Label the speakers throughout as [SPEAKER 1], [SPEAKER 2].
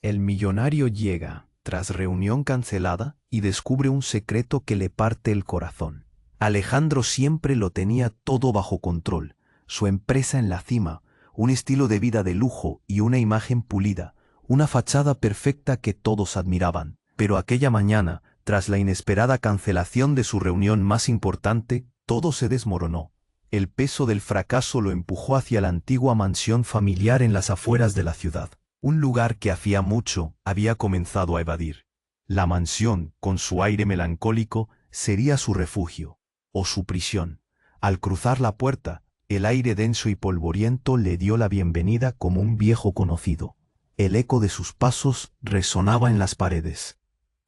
[SPEAKER 1] El millonario llega, tras reunión cancelada, y descubre un secreto que le parte el corazón. Alejandro siempre lo tenía todo bajo control, su empresa en la cima, un estilo de vida de lujo y una imagen pulida, una fachada perfecta que todos admiraban. Pero aquella mañana, tras la inesperada cancelación de su reunión más importante, todo se desmoronó. El peso del fracaso lo empujó hacia la antigua mansión familiar en las afueras de la ciudad, un lugar que hacía mucho había comenzado a evadir. La mansión, con su aire melancólico, sería su refugio, o su prisión. Al cruzar la puerta, el aire denso y polvoriento le dio la bienvenida como un viejo conocido. El eco de sus pasos resonaba en las paredes,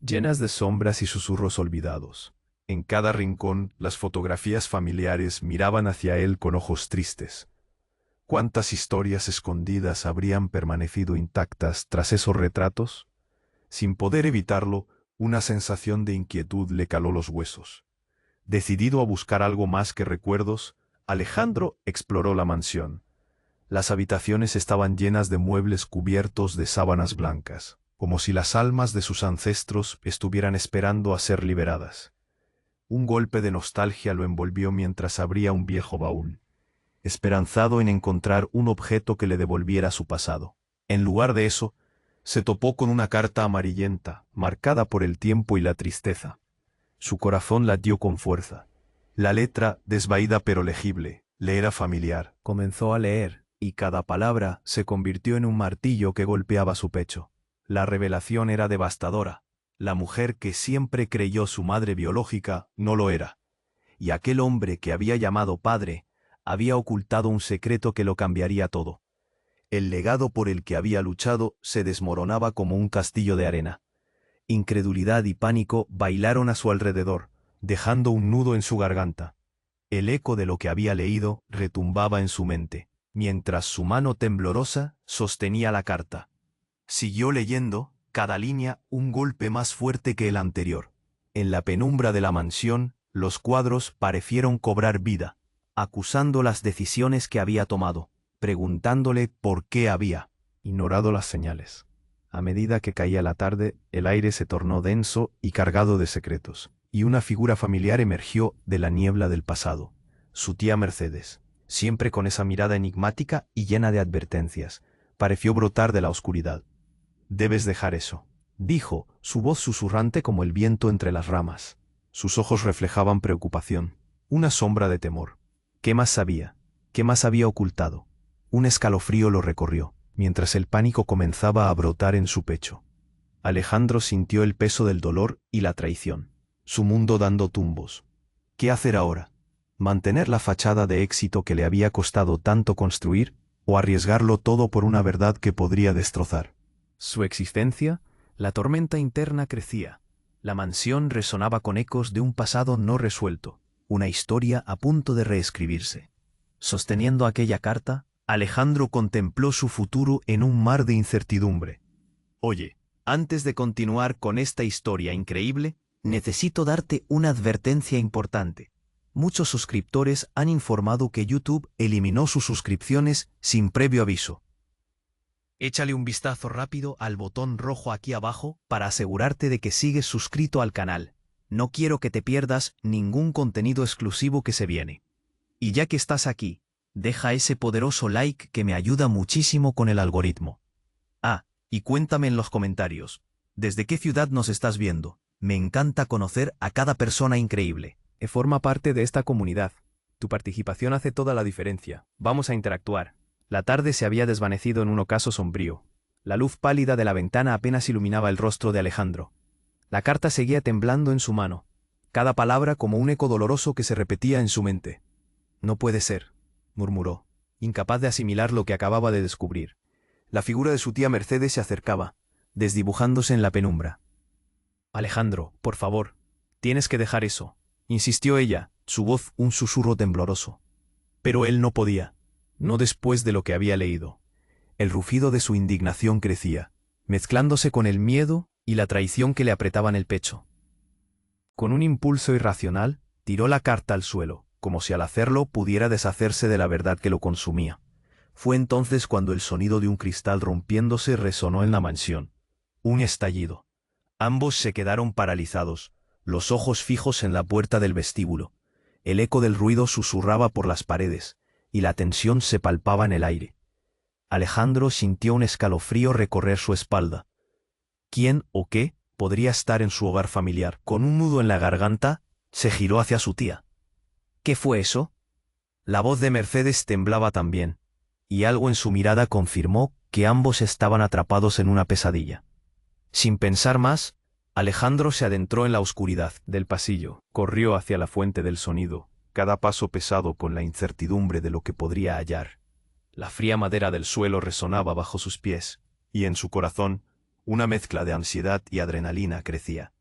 [SPEAKER 1] llenas de sombras y susurros olvidados. En cada rincón, las fotografías familiares miraban hacia él con ojos tristes. ¿Cuántas historias escondidas habrían permanecido intactas tras esos retratos? Sin poder evitarlo, una sensación de inquietud le caló los huesos. Decidido a buscar algo más que recuerdos, Alejandro exploró la mansión. Las habitaciones estaban llenas de muebles cubiertos de sábanas blancas, como si las almas de sus ancestros estuvieran esperando a ser liberadas. Un golpe de nostalgia lo envolvió mientras abría un viejo baúl, esperanzado en encontrar un objeto que le devolviera su pasado. En lugar de eso, se topó con una carta amarillenta, marcada por el tiempo y la tristeza. Su corazón latió con fuerza. La letra, desvaída pero legible, le era familiar. Comenzó a leer, y cada palabra se convirtió en un martillo que golpeaba su pecho. La revelación era devastadora. La mujer que siempre creyó su madre biológica no lo era. Y aquel hombre que había llamado padre había ocultado un secreto que lo cambiaría todo. El legado por el que había luchado se desmoronaba como un castillo de arena. Incredulidad y pánico bailaron a su alrededor, dejando un nudo en su garganta. El eco de lo que había leído retumbaba en su mente, mientras su mano temblorosa sostenía la carta. Siguió leyendo, cada línea un golpe más fuerte que el anterior. En la penumbra de la mansión, los cuadros parecieron cobrar vida, acusando las decisiones que había tomado, preguntándole por qué había ignorado las señales. A medida que caía la tarde, el aire se tornó denso y cargado de secretos, y una figura familiar emergió de la niebla del pasado. Su tía Mercedes, siempre con esa mirada enigmática y llena de advertencias, pareció brotar de la oscuridad. «Debes dejar eso», dijo, su voz susurrante como el viento entre las ramas. Sus ojos reflejaban preocupación, una sombra de temor. ¿Qué más sabía? ¿Qué más había ocultado? Un escalofrío lo recorrió, mientras el pánico comenzaba a brotar en su pecho. Alejandro sintió el peso del dolor y la traición, su mundo dando tumbos. ¿Qué hacer ahora? ¿Mantener la fachada de éxito que le había costado tanto construir, o arriesgarlo todo por una verdad que podría destrozar su existencia? La tormenta interna crecía. La mansión resonaba con ecos de un pasado no resuelto, una historia a punto de reescribirse. Sosteniendo aquella carta, Alejandro contempló su futuro en un mar de incertidumbre. «Oye, antes de continuar con esta historia increíble, necesito darte una advertencia importante. Muchos suscriptores han informado que YouTube eliminó sus suscripciones sin previo aviso. Échale un vistazo rápido al botón rojo aquí abajo para asegurarte de que sigues suscrito al canal. No quiero que te pierdas ningún contenido exclusivo que se viene. Y ya que estás aquí, deja ese poderoso like que me ayuda muchísimo con el algoritmo. Ah, y cuéntame en los comentarios, ¿desde qué ciudad nos estás viendo? Me encanta conocer a cada persona increíble. Forma parte de esta comunidad. Tu participación hace toda la diferencia. Vamos a interactuar. La tarde se había desvanecido en un ocaso sombrío. La luz pálida de la ventana apenas iluminaba el rostro de Alejandro. La carta seguía temblando en su mano, cada palabra como un eco doloroso que se repetía en su mente. «No puede ser», murmuró, incapaz de asimilar lo que acababa de descubrir. La figura de su tía Mercedes se acercaba, desdibujándose en la penumbra. «Alejandro, por favor, tienes que dejar eso», insistió ella, su voz un susurro tembloroso. Pero él no podía, no después de lo que había leído. El rugido de su indignación crecía, mezclándose con el miedo y la traición que le apretaban el pecho. Con un impulso irracional, tiró la carta al suelo, como si al hacerlo pudiera deshacerse de la verdad que lo consumía. Fue entonces cuando el sonido de un cristal rompiéndose resonó en la mansión, Un estallido. Ambos se quedaron paralizados, los ojos fijos en la puerta del vestíbulo. El eco del ruido susurraba por las paredes, y la tensión se palpaba en el aire. Alejandro sintió un escalofrío recorrer su espalda. ¿Quién o qué podría estar en su hogar familiar? Con un nudo en la garganta, se giró hacia su tía. ¿Qué fue eso? La voz de Mercedes temblaba también, y algo en su mirada confirmó que ambos estaban atrapados en una pesadilla. Sin pensar más, Alejandro se adentró en la oscuridad del pasillo, corrió hacia la fuente del sonido, cada paso pesado con la incertidumbre de lo que podría hallar. La fría madera del suelo resonaba bajo sus pies, y en su corazón, una mezcla de ansiedad y adrenalina crecía.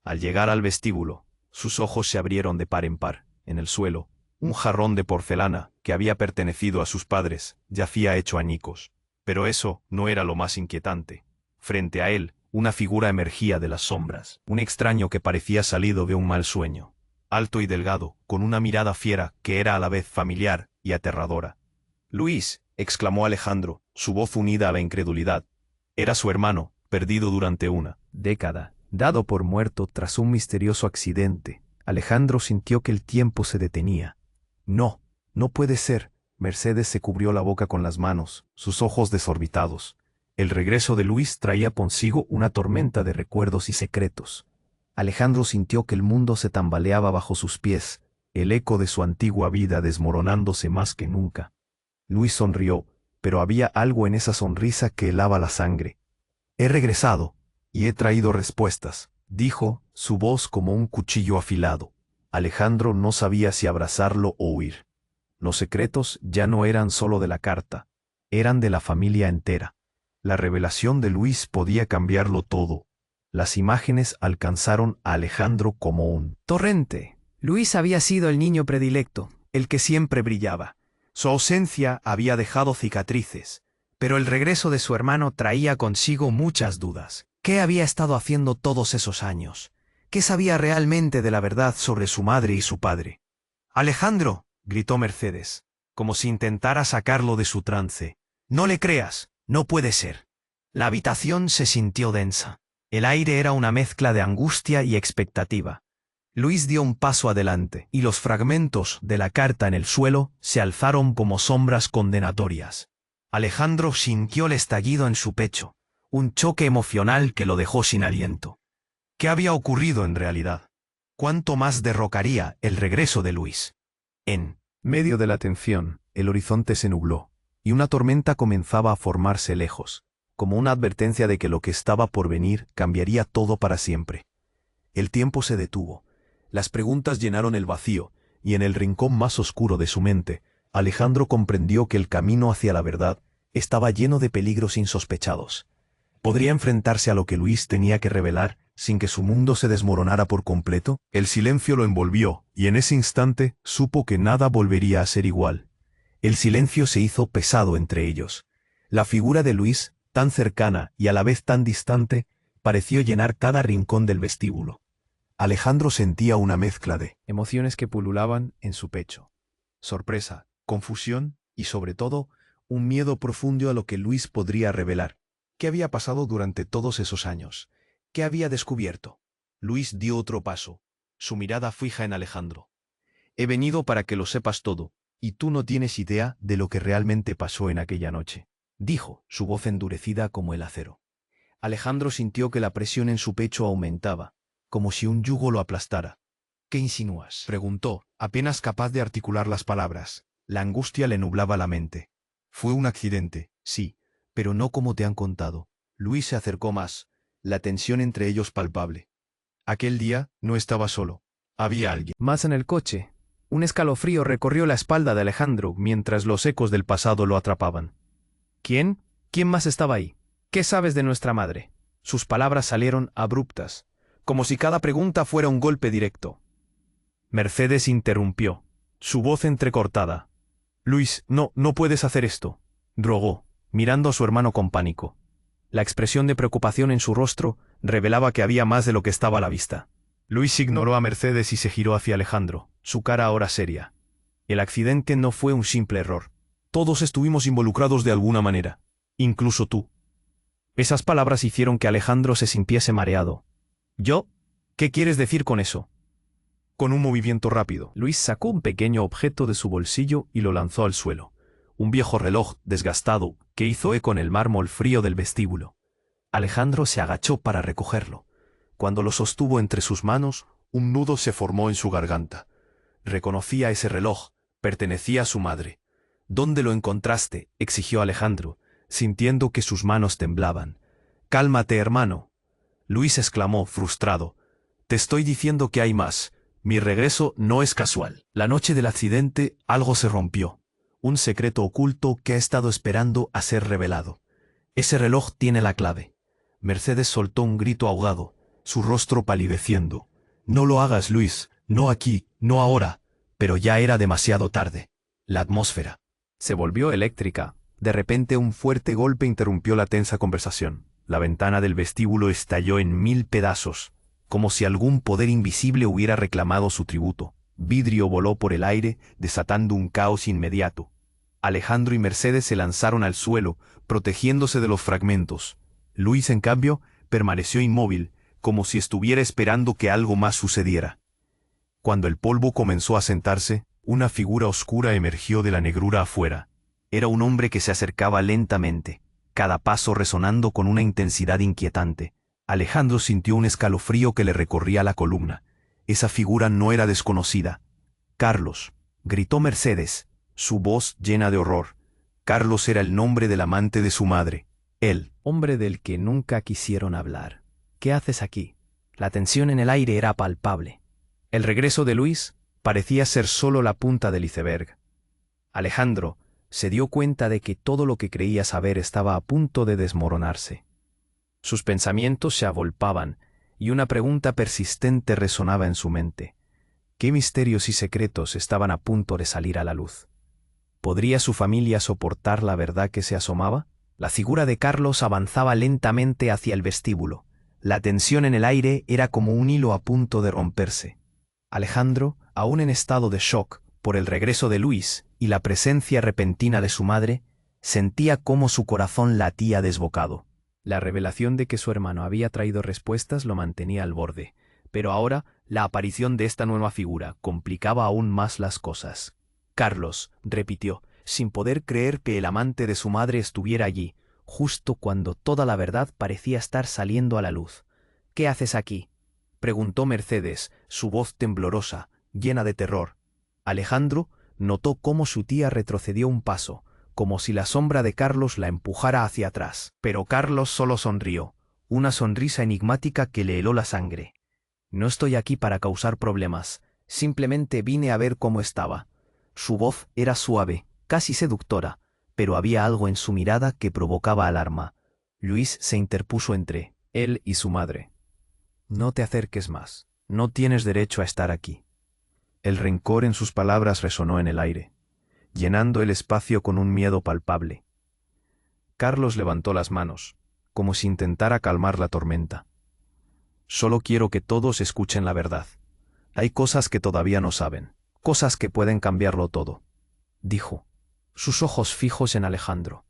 [SPEAKER 1] Al llegar al vestíbulo, sus ojos se abrieron de par en par. En el suelo, un jarrón de porcelana, que había pertenecido a sus padres, yacía hecho añicos. Pero eso no era lo más inquietante. Frente a él, una figura emergía de las sombras, un extraño que parecía salido de un mal sueño. Alto y delgado, con una mirada fiera que era a la vez familiar y aterradora. «Luis», exclamó Alejandro, su voz unida a la incredulidad. Era su hermano, perdido durante una década, dado por muerto tras un misterioso accidente. Alejandro sintió que el tiempo se detenía. «No, no puede ser». Mercedes se cubrió la boca con las manos, sus ojos desorbitados. El regreso de Luis traía consigo una tormenta de recuerdos y secretos. Alejandro sintió que el mundo se tambaleaba bajo sus pies, el eco de su antigua vida desmoronándose más que nunca. Luis sonrió, pero había algo en esa sonrisa que helaba la sangre. «He regresado, y he traído respuestas», dijo, su voz como un cuchillo afilado. Alejandro no sabía si abrazarlo o huir. Los secretos ya no eran solo de la carta, eran de la familia entera. La revelación de Luis podía cambiarlo todo. Las imágenes alcanzaron a Alejandro como un torrente. Luis había sido el niño predilecto, el que siempre brillaba. Su ausencia había dejado cicatrices, pero el regreso de su hermano traía consigo muchas dudas. ¿Qué había estado haciendo todos esos años? ¿Qué sabía realmente de la verdad sobre su madre y su padre? «Alejandro», gritó Mercedes, como si intentara sacarlo de su trance. «No le creas, no puede ser». La habitación se sintió densa. El aire era una mezcla de angustia y expectativa. Luis dio un paso adelante, y los fragmentos de la carta en el suelo se alzaron como sombras condenatorias. Alejandro sintió el estallido en su pecho, un choque emocional que lo dejó sin aliento. ¿Qué había ocurrido en realidad? ¿Cuánto más derrocaría el regreso de Luis? En medio de la tensión, el horizonte se nubló, y una tormenta comenzaba a formarse lejos, como una advertencia de que lo que estaba por venir cambiaría todo para siempre. El tiempo se detuvo. Las preguntas llenaron el vacío, y en el rincón más oscuro de su mente, Alejandro comprendió que el camino hacia la verdad estaba lleno de peligros insospechados. ¿Podría enfrentarse a lo que Luis tenía que revelar sin que su mundo se desmoronara por completo? El silencio lo envolvió, y en ese instante supo que nada volvería a ser igual. El silencio se hizo pesado entre ellos. La figura de Luis, tan cercana y a la vez tan distante, pareció llenar cada rincón del vestíbulo. Alejandro sentía una mezcla de emociones que pululaban en su pecho. Sorpresa, confusión y, sobre todo, un miedo profundo a lo que Luis podría revelar. ¿Qué había pasado durante todos esos años? ¿Qué había descubierto? Luis dio otro paso, su mirada fija en Alejandro. «He venido para que lo sepas todo, y tú no tienes idea de lo que realmente pasó en aquella noche», dijo, su voz endurecida como el acero. Alejandro sintió que la presión en su pecho aumentaba, como si un yugo lo aplastara. «¿Qué insinúas?», preguntó, apenas capaz de articular las palabras. La angustia le nublaba la mente. «Fue un accidente, sí, pero no como te han contado». Luis se acercó más, la tensión entre ellos palpable. Aquel día no estaba solo. Había alguien más en el coche. Un escalofrío recorrió la espalda de Alejandro mientras los ecos del pasado lo atrapaban. «¿Quién? ¿Quién más estaba ahí? ¿Qué sabes de nuestra madre?». Sus palabras salieron abruptas, como si cada pregunta fuera un golpe directo. Mercedes interrumpió, su voz entrecortada. «Luis, no puedes hacer esto», rogó, mirando a su hermano con pánico. La expresión de preocupación en su rostro revelaba que había más de lo que estaba a la vista. Luis ignoró a Mercedes y se giró hacia Alejandro, su cara ahora seria. «El accidente no fue un simple error. Todos estuvimos involucrados de alguna manera, incluso tú». Esas palabras hicieron que Alejandro se sintiese mareado. ¿Yo? ¿Qué quieres decir con eso? Con un movimiento rápido, Luis sacó un pequeño objeto de su bolsillo y lo lanzó al suelo. Un viejo reloj desgastado que hizo eco en el mármol frío del vestíbulo. Alejandro se agachó para recogerlo. Cuando lo sostuvo entre sus manos, un nudo se formó en su garganta. Reconocía ese reloj, pertenecía a su madre. ¿Dónde lo encontraste?, exigió Alejandro, sintiendo que sus manos temblaban. Cálmate, hermano. Luis exclamó, frustrado. Te estoy diciendo que hay más. Mi regreso no es casual. La noche del accidente, algo se rompió. Un secreto oculto que ha estado esperando a ser revelado. Ese reloj tiene la clave. Mercedes soltó un grito ahogado, su rostro palideciendo. No lo hagas, Luis, no aquí, no ahora. Pero ya era demasiado tarde. La atmósfera se volvió eléctrica. De repente un fuerte golpe interrumpió la tensa conversación. La ventana del vestíbulo estalló en 1000 pedazos, como si algún poder invisible hubiera reclamado su tributo. Vidrio voló por el aire, desatando un caos inmediato. Alejandro y Mercedes se lanzaron al suelo, protegiéndose de los fragmentos. Luis, en cambio, permaneció inmóvil, como si estuviera esperando que algo más sucediera. Cuando el polvo comenzó a sentarse, una figura oscura emergió de la negrura afuera. Era un hombre que se acercaba lentamente, cada paso resonando con una intensidad inquietante. Alejandro sintió un escalofrío que le recorría la columna. Esa figura no era desconocida. «Carlos», gritó Mercedes, su voz llena de horror. Carlos era el nombre del amante de su madre, el hombre del que nunca quisieron hablar. «¿Qué haces aquí?». La tensión en el aire era palpable. El regreso de Luis parecía ser solo la punta del iceberg. Alejandro se dio cuenta de que todo lo que creía saber estaba a punto de desmoronarse. Sus pensamientos se agolpaban y una pregunta persistente resonaba en su mente. ¿Qué misterios y secretos estaban a punto de salir a la luz? ¿Podría su familia soportar la verdad que se asomaba? La figura de Carlos avanzaba lentamente hacia el vestíbulo. La tensión en el aire era como un hilo a punto de romperse. Alejandro, aún en estado de shock por el regreso de Luis y la presencia repentina de su madre, sentía cómo su corazón latía desbocado. La revelación de que su hermano había traído respuestas lo mantenía al borde, pero ahora la aparición de esta nueva figura complicaba aún más las cosas. «Carlos», repitió, sin poder creer que el amante de su madre estuviera allí, justo cuando toda la verdad parecía estar saliendo a la luz. «¿Qué haces aquí?», preguntó Mercedes, su voz temblorosa, llena de terror. Alejandro notó cómo su tía retrocedió un paso, como si la sombra de Carlos la empujara hacia atrás. Pero Carlos solo sonrió, una sonrisa enigmática que le heló la sangre. «No estoy aquí para causar problemas, simplemente vine a ver cómo estaba». Su voz era suave, casi seductora, pero había algo en su mirada que provocaba alarma. Luis se interpuso entre él y su madre. «No te acerques más, no tienes derecho a estar aquí». El rencor en sus palabras resonó en el aire, llenando el espacio con un miedo palpable. Carlos levantó las manos, como si intentara calmar la tormenta. «Solo quiero que todos escuchen la verdad. Hay cosas que todavía no saben, cosas que pueden cambiarlo todo», dijo, sus ojos fijos en Alejandro.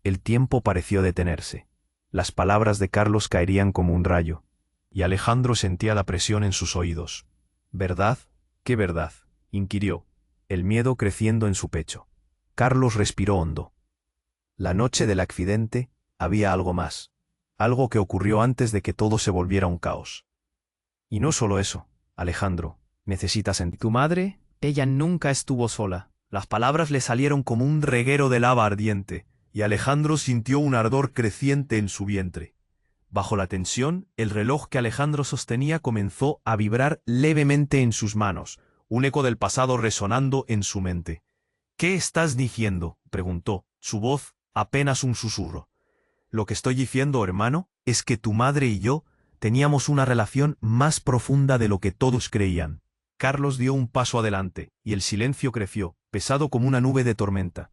[SPEAKER 1] El tiempo pareció detenerse. Las palabras de Carlos caerían como un rayo, y Alejandro sentía la presión en sus oídos. «¿Verdad? ¿Qué verdad?», inquirió, el miedo creciendo en su pecho. Carlos respiró hondo. La noche del accidente había algo más, algo que ocurrió antes de que todo se volviera un caos. «Y no solo eso, Alejandro, necesitas sentir. Tu madre, ella nunca estuvo sola». Las palabras le salieron como un reguero de lava ardiente, y Alejandro sintió un ardor creciente en su vientre. Bajo la tensión, el reloj que Alejandro sostenía comenzó a vibrar levemente en sus manos, un eco del pasado resonando en su mente. «¿Qué estás diciendo?», preguntó, su voz apenas un susurro. «Lo que estoy diciendo, hermano, es que tu madre y yo teníamos una relación más profunda de lo que todos creían». Carlos dio un paso adelante, y el silencio creció, pesado como una nube de tormenta.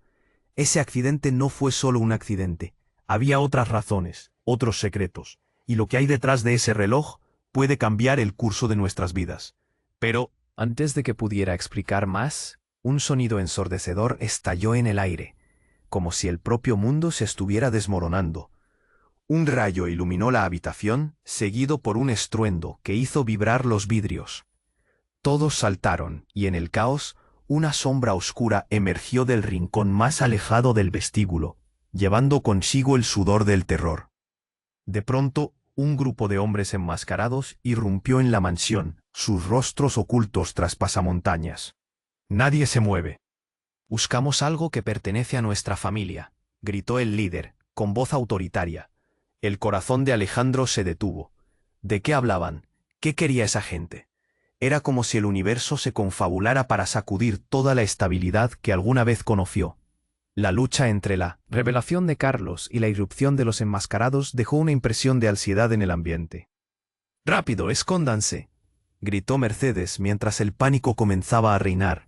[SPEAKER 1] Ese accidente no fue solo un accidente. Había otras razones, otros secretos, y lo que hay detrás de ese reloj puede cambiar el curso de nuestras vidas. Pero, antes de que pudiera explicar más, un sonido ensordecedor estalló en el aire, como si el propio mundo se estuviera desmoronando. Un rayo iluminó la habitación, seguido por un estruendo que hizo vibrar los vidrios. Todos saltaron, y en el caos, una sombra oscura emergió del rincón más alejado del vestíbulo, llevando consigo el sudor del terror. De pronto, un grupo de hombres enmascarados irrumpió en la mansión, sus rostros ocultos tras pasamontañas. Nadie se mueve. Buscamos algo que pertenece a nuestra familia, gritó el líder, con voz autoritaria. El corazón de Alejandro se detuvo. ¿De qué hablaban? ¿Qué quería esa gente? Era como si el universo se confabulara para sacudir toda la estabilidad que alguna vez conoció. La lucha entre la revelación de Carlos y la irrupción de los enmascarados dejó una impresión de ansiedad en el ambiente. «¡Rápido, escóndanse!», gritó Mercedes mientras el pánico comenzaba a reinar.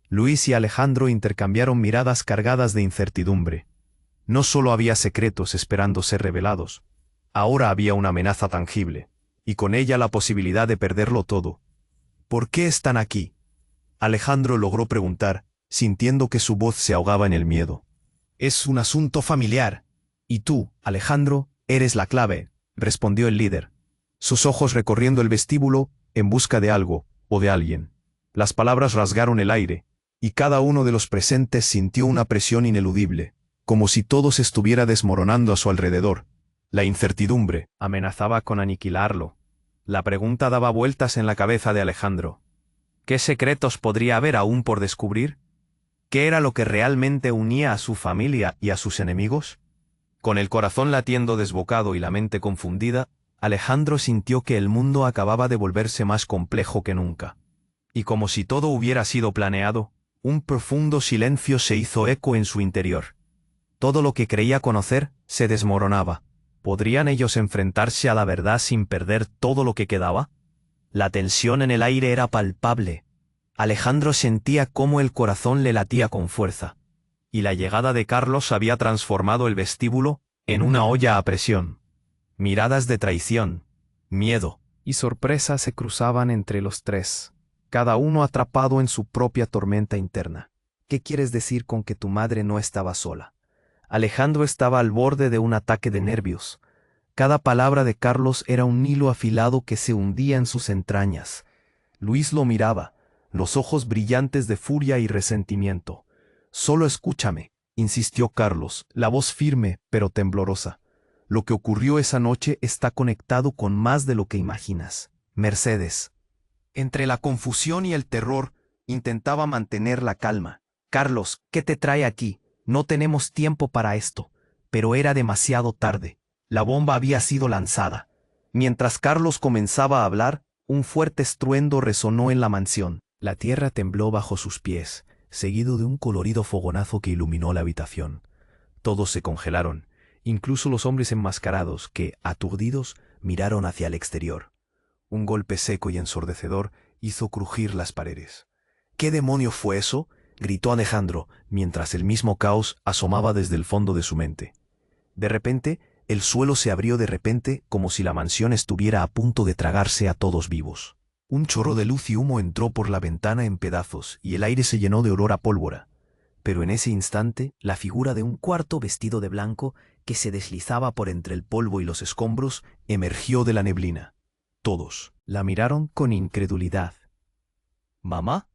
[SPEAKER 1] Luis y Alejandro intercambiaron miradas cargadas de incertidumbre. No solo había secretos esperando ser revelados, ahora había una amenaza tangible, y con ella la posibilidad de perderlo todo. «¿Por qué están aquí?», Alejandro logró preguntar, sintiendo que su voz se ahogaba en el miedo. «Es un asunto familiar. Y tú, Alejandro, eres la clave», respondió el líder, sus ojos recorriendo el vestíbulo en busca de algo o de alguien. Las palabras rasgaron el aire, y cada uno de los presentes sintió una presión ineludible, como si todo se estuviera desmoronando a su alrededor. La incertidumbre amenazaba con aniquilarlo. La pregunta daba vueltas en la cabeza de Alejandro. ¿Qué secretos podría haber aún por descubrir? ¿Qué era lo que realmente unía a su familia y a sus enemigos? Con el corazón latiendo desbocado y la mente confundida, Alejandro sintió que el mundo acababa de volverse más complejo que nunca. Y como si todo hubiera sido planeado, un profundo silencio se hizo eco en su interior. Todo lo que creía conocer se desmoronaba. ¿Podrían ellos enfrentarse a la verdad sin perder todo lo que quedaba? La tensión en el aire era palpable. Alejandro sentía cómo el corazón le latía con fuerza. Y la llegada de Carlos había transformado el vestíbulo en una olla a presión. Miradas de traición, miedo y sorpresa se cruzaban entre los tres, cada uno atrapado en su propia tormenta interna. ¿Qué quieres decir con que tu madre no estaba sola? Alejandro estaba al borde de un ataque de nervios. Cada palabra de Carlos era un hilo afilado que se hundía en sus entrañas. Luis lo miraba, los ojos brillantes de furia y resentimiento. «Solo escúchame», insistió Carlos, la voz firme pero temblorosa. «Lo que ocurrió esa noche está conectado con más de lo que imaginas». Mercedes, entre la confusión y el terror, intentaba mantener la calma. «Carlos, ¿qué te trae aquí? No tenemos tiempo para esto». Pero era demasiado tarde. La bomba había sido lanzada. Mientras Carlos comenzaba a hablar, un fuerte estruendo resonó en la mansión. La tierra tembló bajo sus pies, seguido de un colorido fogonazo que iluminó la habitación. Todos se congelaron, incluso los hombres enmascarados que, aturdidos, miraron hacia el exterior. Un golpe seco y ensordecedor hizo crujir las paredes. «¿Qué demonio fue eso?», gritó Alejandro, mientras el mismo caos asomaba desde el fondo de su mente. De repente, el suelo se abrió como si la mansión estuviera a punto de tragarse a todos vivos. Un chorro de luz y humo entró por la ventana en pedazos y el aire se llenó de olor a pólvora. Pero en ese instante, la figura de un cuarto vestido de blanco, que se deslizaba por entre el polvo y los escombros, emergió de la neblina. Todos la miraron con incredulidad. «¿Mamá?»,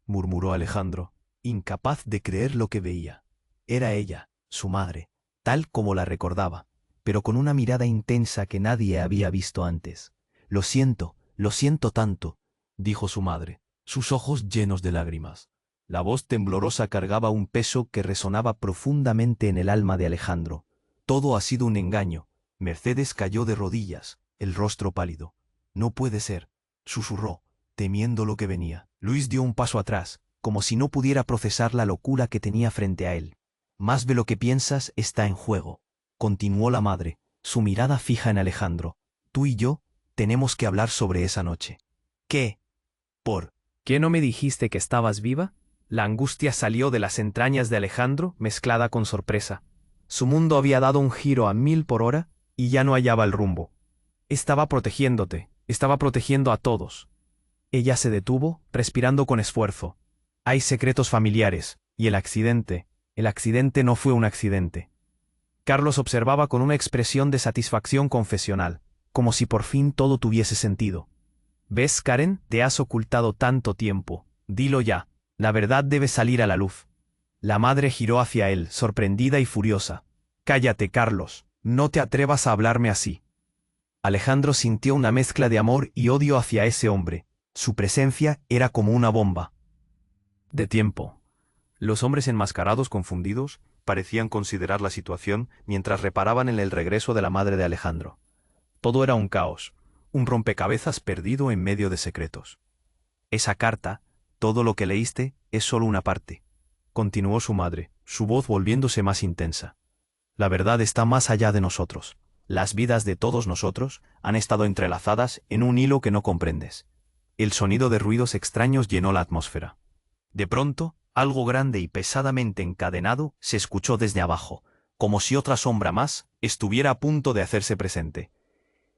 [SPEAKER 1] murmuró Alejandro, incapaz de creer lo que veía. Era ella, su madre, tal como la recordaba, pero con una mirada intensa que nadie había visto antes. Lo siento tanto», dijo su madre, sus ojos llenos de lágrimas. La voz temblorosa cargaba un peso que resonaba profundamente en el alma de Alejandro. «Todo ha sido un engaño». Mercedes cayó de rodillas, el rostro pálido. «No puede ser», susurró, temiendo lo que venía. Luis dio un paso atrás, como si no pudiera procesar la locura que tenía frente a él. «Más de lo que piensas está en juego», continuó la madre, su mirada fija en Alejandro. «Tú y yo tenemos que hablar sobre esa noche». «¿Qué? ¿Por qué no me dijiste que estabas viva?». La angustia salió de las entrañas de Alejandro, mezclada con sorpresa. Su mundo había dado un giro a 1000 por hora y ya no hallaba el rumbo. «Estaba protegiéndote, estaba protegiendo a todos». Ella se detuvo, respirando con esfuerzo. «Hay secretos familiares, y el accidente no fue un accidente». Carlos observaba con una expresión de satisfacción confesional, como si por fin todo tuviese sentido. ¿Ves, Karen? Te has ocultado tanto tiempo. Dilo ya. La verdad debe salir a la luz. La madre giró hacia él, sorprendida y furiosa. Cállate, Carlos. No te atrevas a hablarme así. Alejandro sintió una mezcla de amor y odio hacia ese hombre. Su presencia era como una bomba. De tiempo. Los hombres enmascarados confundidos parecían considerar la situación mientras reparaban en el regreso de la madre de Alejandro. Todo era un caos, un rompecabezas perdido en medio de secretos. Esa carta, todo lo que leíste, es solo una parte, continuó su madre, su voz volviéndose más intensa. La verdad está más allá de nosotros. Las vidas de todos nosotros han estado entrelazadas en un hilo que no comprendes. El sonido de ruidos extraños llenó la atmósfera. De pronto, algo grande y pesadamente encadenado se escuchó desde abajo, como si otra sombra más estuviera a punto de hacerse presente.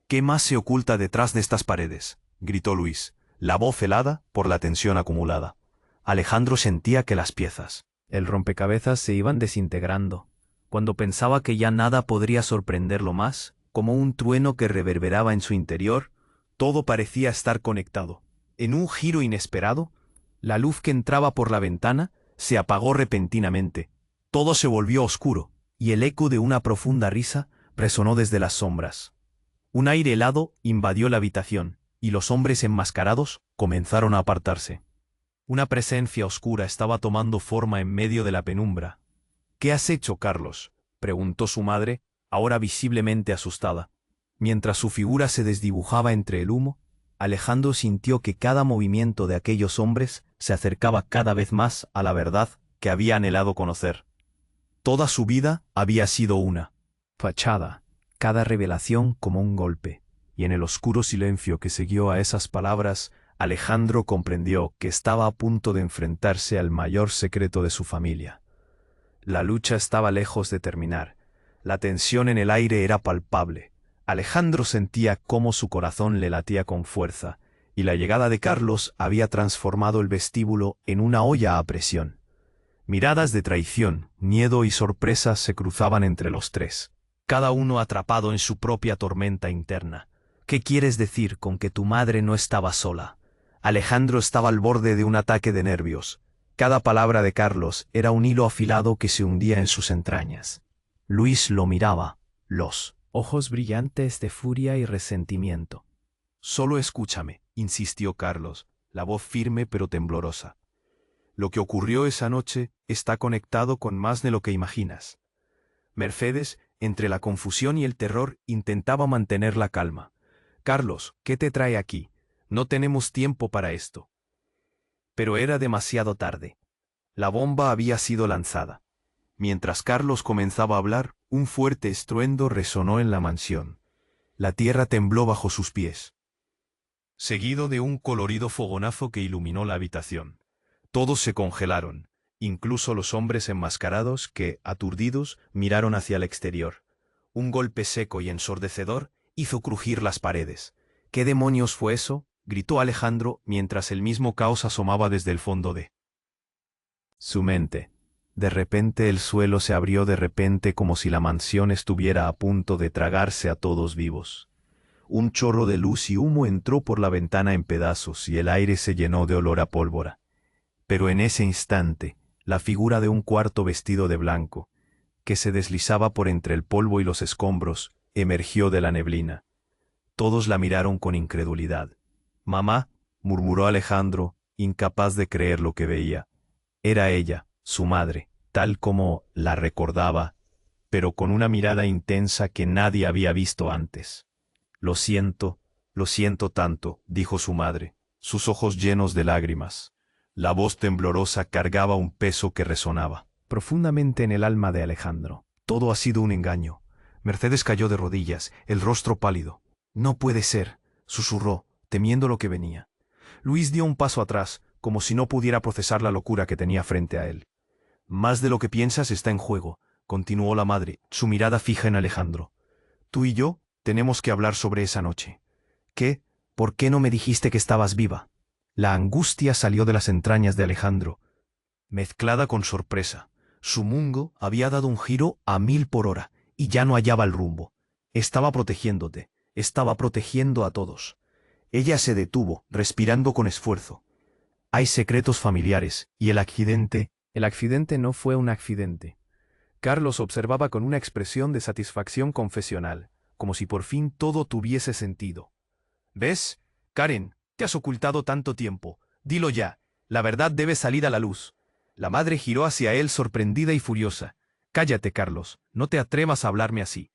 [SPEAKER 1] ¿Qué más se oculta detrás de estas paredes?, gritó Luis, la voz helada por la tensión acumulada. Alejandro sentía que las piezas, el rompecabezas, se iban desintegrando. Cuando pensaba que ya nada podría sorprenderlo más, como un trueno que reverberaba en su interior, todo parecía estar conectado. En un giro inesperado, la luz que entraba por la ventana se apagó repentinamente. Todo se volvió oscuro, y el eco de una profunda risa resonó desde las sombras. Un aire helado invadió la habitación, y los hombres enmascarados comenzaron a apartarse. Una presencia oscura estaba tomando forma en medio de la penumbra. ¿Qué has hecho, Carlos?, preguntó su madre, ahora visiblemente asustada. Mientras su figura se desdibujaba entre el humo, Alejandro sintió que cada movimiento de aquellos hombres se acercaba cada vez más a la verdad que había anhelado conocer. Toda su vida había sido una fachada, cada revelación como un golpe, y en el oscuro silencio que siguió a esas palabras, Alejandro comprendió que estaba a punto de enfrentarse al mayor secreto de su familia. La lucha estaba lejos de terminar. La tensión en el aire era palpable. Alejandro sentía cómo su corazón le latía con fuerza, y la llegada de Carlos había transformado el vestíbulo en una olla a presión. Miradas de traición, miedo y sorpresa se cruzaban entre los tres, cada uno atrapado en su propia tormenta interna. ¿Qué quieres decir con que tu madre no estaba sola? Alejandro estaba al borde de un ataque de nervios. Cada palabra de Carlos era un hilo afilado que se hundía en sus entrañas. Luis lo miraba, los ojos brillantes de furia y resentimiento. Solo escúchame, insistió Carlos, la voz firme pero temblorosa. Lo que ocurrió esa noche está conectado con más de lo que imaginas. Mercedes, entre la confusión y el terror, intentaba mantener la calma. Carlos, ¿qué te trae aquí? No tenemos tiempo para esto. Pero era demasiado tarde. La bomba había sido lanzada. Mientras Carlos comenzaba a hablar, un fuerte estruendo resonó en la mansión. La tierra tembló bajo sus pies, seguido de un colorido fogonazo que iluminó la habitación. Todos se congelaron, incluso los hombres enmascarados que, aturdidos, miraron hacia el exterior. Un golpe seco y ensordecedor hizo crujir las paredes. ¿Qué demonios fue eso?, gritó Alejandro mientras el mismo caos asomaba desde el fondo de su mente. De repente el suelo se abrió de repente como si la mansión estuviera a punto de tragarse a todos vivos. Un chorro de luz y humo entró por la ventana en pedazos y el aire se llenó de olor a pólvora. Pero en ese instante, la figura de un cuarto vestido de blanco, que se deslizaba por entre el polvo y los escombros, emergió de la neblina. Todos la miraron con incredulidad. «Mamá», murmuró Alejandro, incapaz de creer lo que veía. Era ella, su madre, tal como la recordaba, pero con una mirada intensa que nadie había visto antes. Lo siento tanto», dijo su madre, sus ojos llenos de lágrimas. La voz temblorosa cargaba un peso que resonaba profundamente en el alma de Alejandro. Todo ha sido un engaño. Mercedes cayó de rodillas, el rostro pálido. «No puede ser», susurró, temiendo lo que venía. Luis dio un paso atrás, como si no pudiera procesar la locura que tenía frente a él. «Más de lo que piensas está en juego», continuó la madre, su mirada fija en Alejandro. «Tú y yo tenemos que hablar sobre esa noche». «¿Qué? ¿Por qué no me dijiste que estabas viva?» La angustia salió de las entrañas de Alejandro, mezclada con sorpresa. Su mundo había dado un giro a 1000 por hora, y ya no hallaba el rumbo. Estaba protegiéndote, estaba protegiendo a todos. Ella se detuvo, respirando con esfuerzo. Hay secretos familiares, y el accidente.
[SPEAKER 2] El accidente no fue un accidente. Carlos observaba con una expresión de satisfacción confesional, como si por fin todo tuviese sentido. ¿Ves? Karen, te has ocultado tanto tiempo. Dilo ya. La verdad debe salir a la luz. La madre giró hacia él sorprendida y furiosa. Cállate, Carlos. No te atrevas a hablarme así.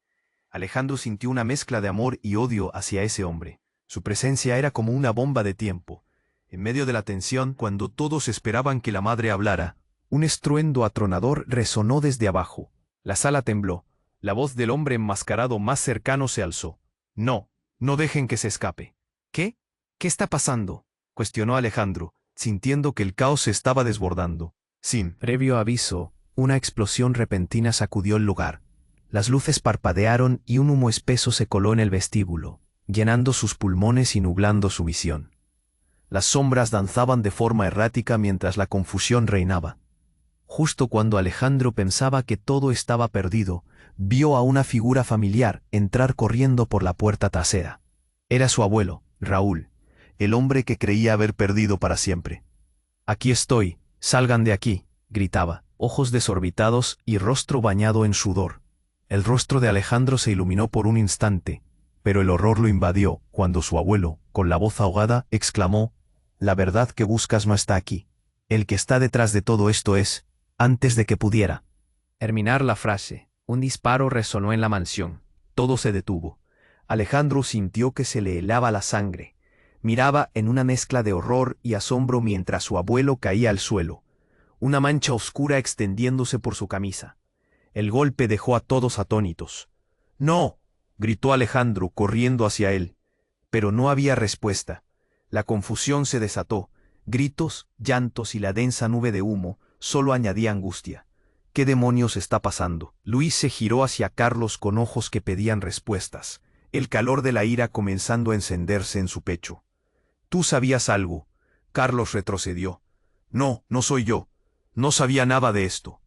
[SPEAKER 2] Alejandro sintió una mezcla de amor y odio hacia ese hombre. Su presencia era como una bomba de tiempo. En medio de la tensión, cuando todos esperaban que la madre hablara, un estruendo atronador resonó desde abajo. La sala tembló. La voz del hombre enmascarado más cercano se alzó. No, no dejen que se escape. ¿Qué? ¿Qué está pasando?, cuestionó Alejandro, sintiendo que el caos se estaba desbordando. Sin previo aviso, una explosión repentina sacudió el lugar. Las luces parpadearon y un humo espeso se coló en el vestíbulo, llenando sus pulmones y nublando su visión. Las sombras danzaban de forma errática mientras la confusión reinaba. Justo cuando Alejandro pensaba que todo estaba perdido, vio a una figura familiar entrar corriendo por la puerta trasera. Era su abuelo, Raúl, el hombre que creía haber perdido para siempre. «Aquí estoy, salgan de aquí», gritaba, ojos desorbitados y rostro bañado en sudor. El rostro de Alejandro se iluminó por un instante, pero el horror lo invadió cuando su abuelo, con la voz ahogada, exclamó: «La verdad que buscas no está aquí. El que está detrás de todo esto es...». Antes de que pudiera terminar la frase, un disparo resonó en la mansión. Todo se detuvo. Alejandro sintió que se le helaba la sangre. Miraba en una mezcla de horror y asombro mientras su abuelo caía al suelo, una mancha oscura extendiéndose por su camisa. El golpe dejó a todos atónitos. «¡No!», gritó Alejandro corriendo hacia él. Pero no había respuesta. La confusión se desató. Gritos, llantos y la densa nube de humo solo añadía angustia. ¿Qué demonios está pasando? Luis se giró hacia Carlos con ojos que pedían respuestas, el calor de la ira comenzando a encenderse en su pecho. «Tú sabías algo». Carlos retrocedió. «No, no soy yo. No sabía nada de esto».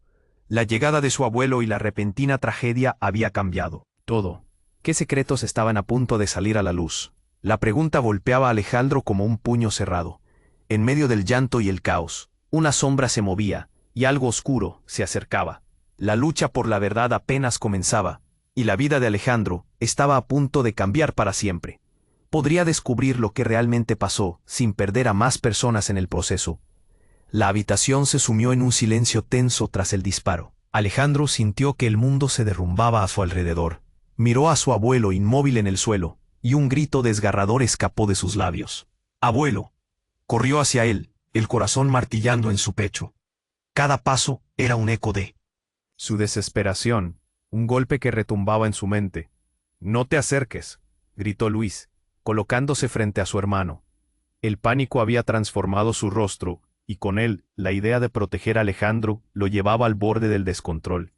[SPEAKER 2] La llegada de su abuelo y la repentina tragedia había cambiado todo. ¿Qué secretos estaban a punto de salir a la luz? La pregunta golpeaba a Alejandro como un puño cerrado. En medio del llanto y el caos, una sombra se movía, y algo oscuro se acercaba. La lucha por la verdad apenas comenzaba, y la vida de Alejandro estaba a punto de cambiar para siempre. Podría descubrir lo que realmente pasó sin perder a más personas en el proceso. La habitación se sumió en un silencio tenso tras el disparo. Alejandro sintió que el mundo se derrumbaba a su alrededor. Miró a su abuelo inmóvil en el suelo, y un grito desgarrador escapó de sus labios. «¡Abuelo!». Corrió hacia él, el corazón martillando en su pecho. Cada paso era un eco de su desesperación, un golpe que retumbaba en su mente. «No te acerques», gritó Luis, colocándose frente a su hermano. El pánico había transformado su rostro, y con él la idea de proteger a Alejandro lo llevaba al borde del descontrol.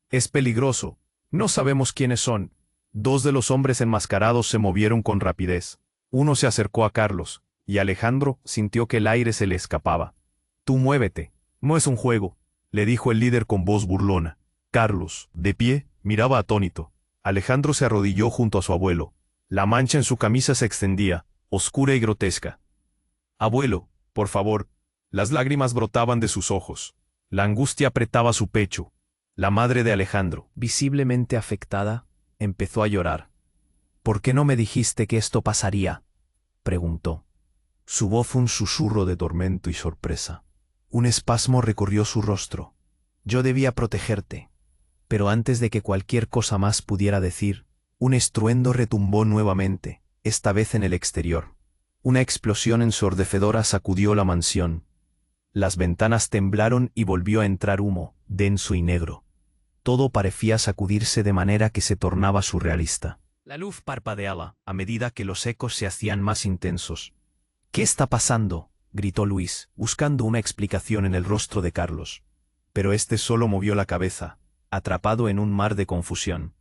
[SPEAKER 2] «Es peligroso. No sabemos quiénes son». Dos de los hombres enmascarados se movieron con rapidez. Uno se acercó a Carlos, y Alejandro sintió que el aire se le escapaba. «Tú muévete. No es un juego», le dijo el líder con voz burlona. Carlos, de pie, miraba atónito. Alejandro se arrodilló junto a su abuelo. La mancha en su camisa se extendía, oscura y grotesca. «Abuelo, por favor». Las lágrimas brotaban de sus ojos. La angustia apretaba su pecho. La madre de Alejandro, visiblemente afectada, empezó a llorar. «¿Por qué no me dijiste que esto pasaría?», preguntó. Su voz fue un susurro de tormento y sorpresa. Un espasmo recorrió su rostro. «Yo debía protegerte». Pero antes de que cualquier cosa más pudiera decir, un estruendo retumbó nuevamente, esta vez en el exterior. Una explosión ensordecedora sacudió la mansión. Las ventanas temblaron y volvió a entrar humo, denso y negro. Todo parecía sacudirse de manera que se tornaba surrealista. La luz parpadeaba a medida que los ecos se hacían más intensos. «¿Qué está pasando?», gritó Luis, buscando una explicación en el rostro de Carlos. Pero este solo movió la cabeza, atrapado en un mar de confusión.